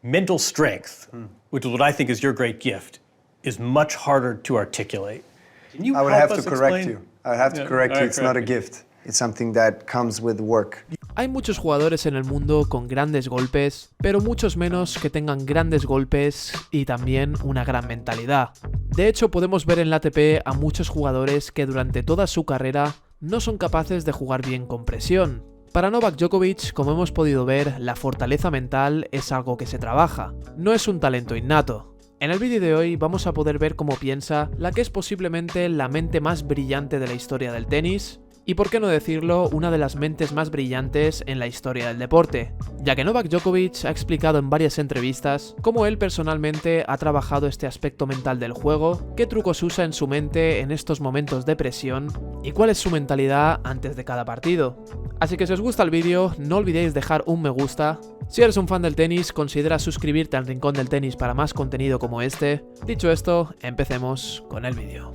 mental strength, which is what I think is your great gift, is much harder to articulate. Can you I would help have us to correct explain? you. I have to correct you. It's not a gift. It's something that comes with work. Hay muchos jugadores en el mundo con grandes golpes, pero muchos menos que tengan grandes golpes y también una gran mentalidad. De hecho, podemos ver en la ATP a muchos jugadores que durante toda su carrera no son capaces de jugar bien con presión. Para Novak Djokovic, como hemos podido ver, la fortaleza mental es algo que se trabaja, no es un talento innato. En el vídeo de hoy vamos a poder ver cómo piensa la que es posiblemente la mente más brillante de la historia del tenis, y por qué no decirlo, una de las mentes más brillantes en la historia del deporte, ya que Novak Djokovic ha explicado en varias entrevistas cómo él personalmente ha trabajado este aspecto mental del juego, qué trucos usa en su mente en estos momentos de presión y cuál es su mentalidad antes de cada partido. Así que si os gusta el vídeo, no olvidéis dejar un me gusta. Si eres un fan del tenis, considera suscribirte al Rincón del Tenis para más contenido como este. Dicho esto, empecemos con el vídeo.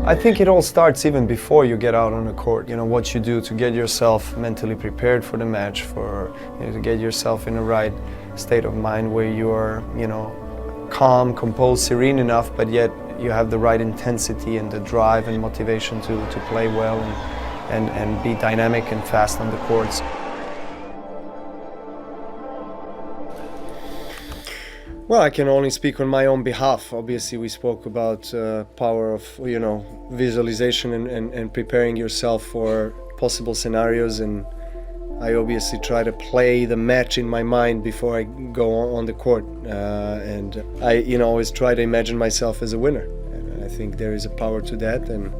I think it all starts even before you get out on the court. You know, what you do to get yourself mentally prepared for the match, to get yourself in the right state of mind where you are, calm, composed, serene enough, but yet you have the right intensity and the drive and motivation to play well and be dynamic and fast on the courts. Well, I can only speak on my own behalf. Obviously, we spoke about power of, visualization and preparing yourself for possible scenarios. And I obviously try to play the match in my mind before I go on the court. And I, always try to imagine myself as a winner. And I think there is a power to that. And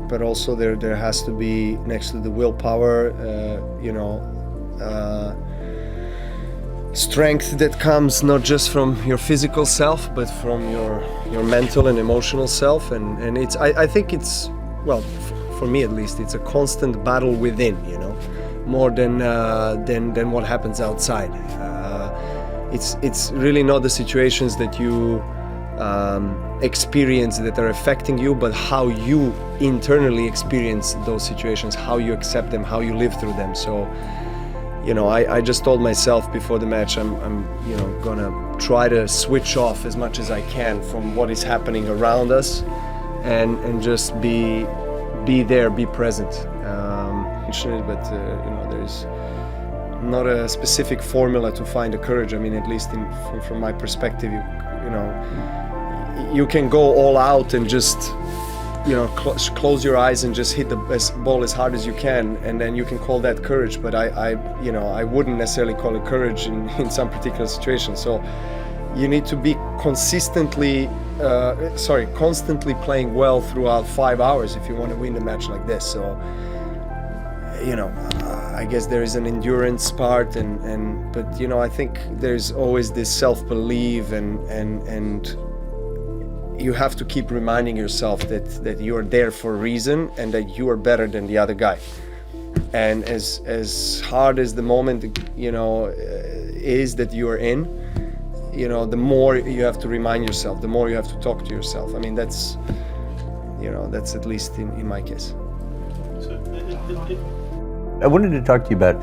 but also there has to be, next to the willpower, strength that comes not just from your physical self, but from your mental and emotional self, and it's I think it's, well, for me at least, it's a constant battle within, more than what happens outside. It's really not the situations that you experience that are affecting you, but how you internally experience those situations, how you accept them, how you live through them. So I just told myself before the match, I'm gonna try to switch off as much as I can from what is happening around us, and just be there, be present. But there's not a specific formula to find the courage. I mean, at least from my perspective, you can go all out and just close your eyes and just hit the ball as hard as you can, and then you can call that courage. But I wouldn't necessarily call it courage in some particular situation. So you need to be constantly playing well throughout 5 hours if you want to win a match like this. So I guess there is an endurance part, but I think there's always this self-belief and you have to keep reminding yourself that you are there for a reason and that you are better than the other guy. And as hard as the moment is that you are in, the more you have to remind yourself, the more you have to talk to yourself. I mean, that's at least in my case. I wanted to talk to you about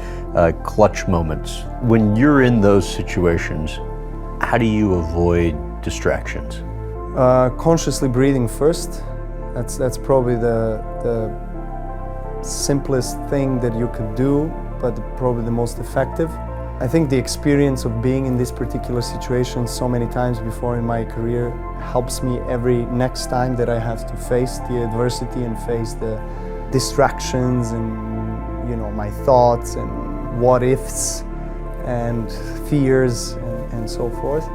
clutch moments. When you're in those situations, how do you avoid distractions? Consciously breathing first. That's probably the simplest thing that you could do, but probably the most effective. I think the experience of being in this particular situation so many times before in my career helps me every next time that I have to face the adversity and face the distractions and my thoughts and what ifs and fears and so forth.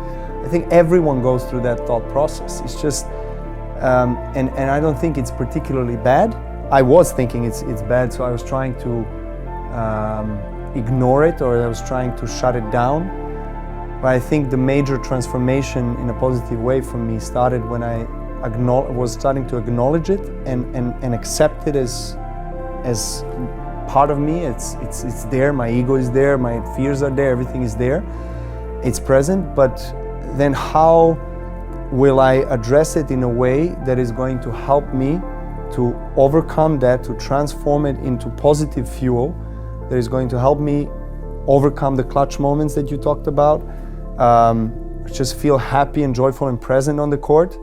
I think everyone goes through that thought process. It's just, and I don't think it's particularly bad. I was thinking it's bad, so I was trying to ignore it, or I was trying to shut it down. But I think the major transformation in a positive way for me started when I was starting to acknowledge it and accept it as part of me. It's there. My ego is there. My fears are there. Everything is there. It's present, but then how will I address it in a way that is going to help me to overcome that, to transform it into positive fuel that is going to help me overcome the clutch moments that you talked about, just feel happy and joyful and present on the court,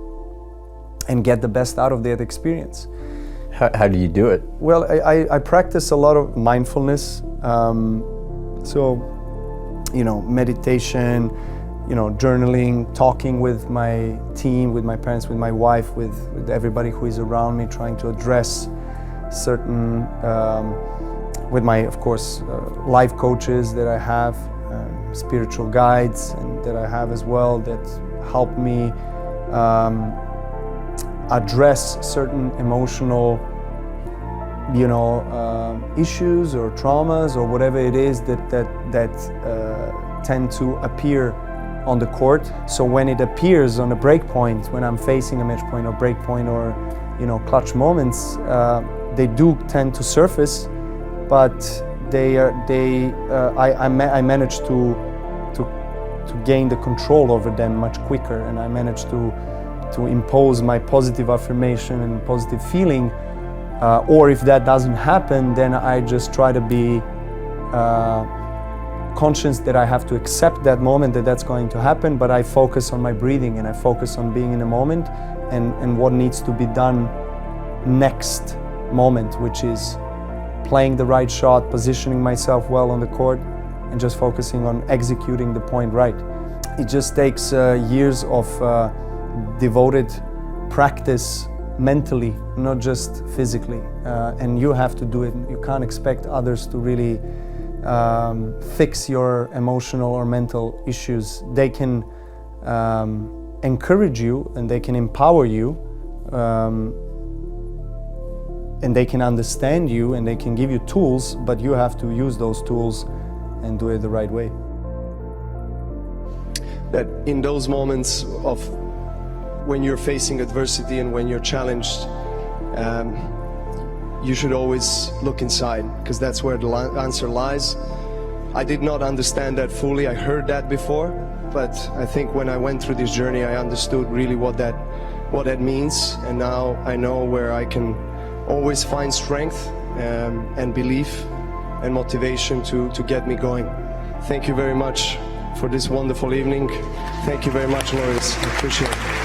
and get the best out of that experience. How do you do it? Well, I practice a lot of mindfulness, meditation, journaling, talking with my team, with my parents, with my wife, with everybody who is around me, trying to address certain, with my, of course, life coaches that I have, spiritual guides and that I have as well, that help me address certain emotional issues or traumas or whatever it is that tend to appear on the court. So when it appears on a break point, when I'm facing a match point or break point or clutch moments, they do tend to surface, but I manage to gain the control over them much quicker, and I manage to impose my positive affirmation and positive feeling. Or if that doesn't happen, then I just try to be conscious that I have to accept that moment, that's going to happen, but I focus on my breathing and I focus on being in the moment and what needs to be done next moment, which is playing the right shot, positioning myself well on the court, and just focusing on executing the point right. It just takes years of devoted practice mentally, not just physically, and you have to do it. You can't expect others to really fix your emotional or mental issues. They can encourage you and they can empower you, and they can understand you and they can give you tools, but you have to use those tools and do it the right way. That in those moments of when you're facing adversity and when you're challenged, you should always look inside, because that's where the answer lies. I did not understand that fully. I heard that before, but I think when I went through this journey, I understood really what that means, and now I know where I can always find strength and belief and motivation to get me going. Thank you very much for this wonderful evening. Thank you very much, Loris. I appreciate it.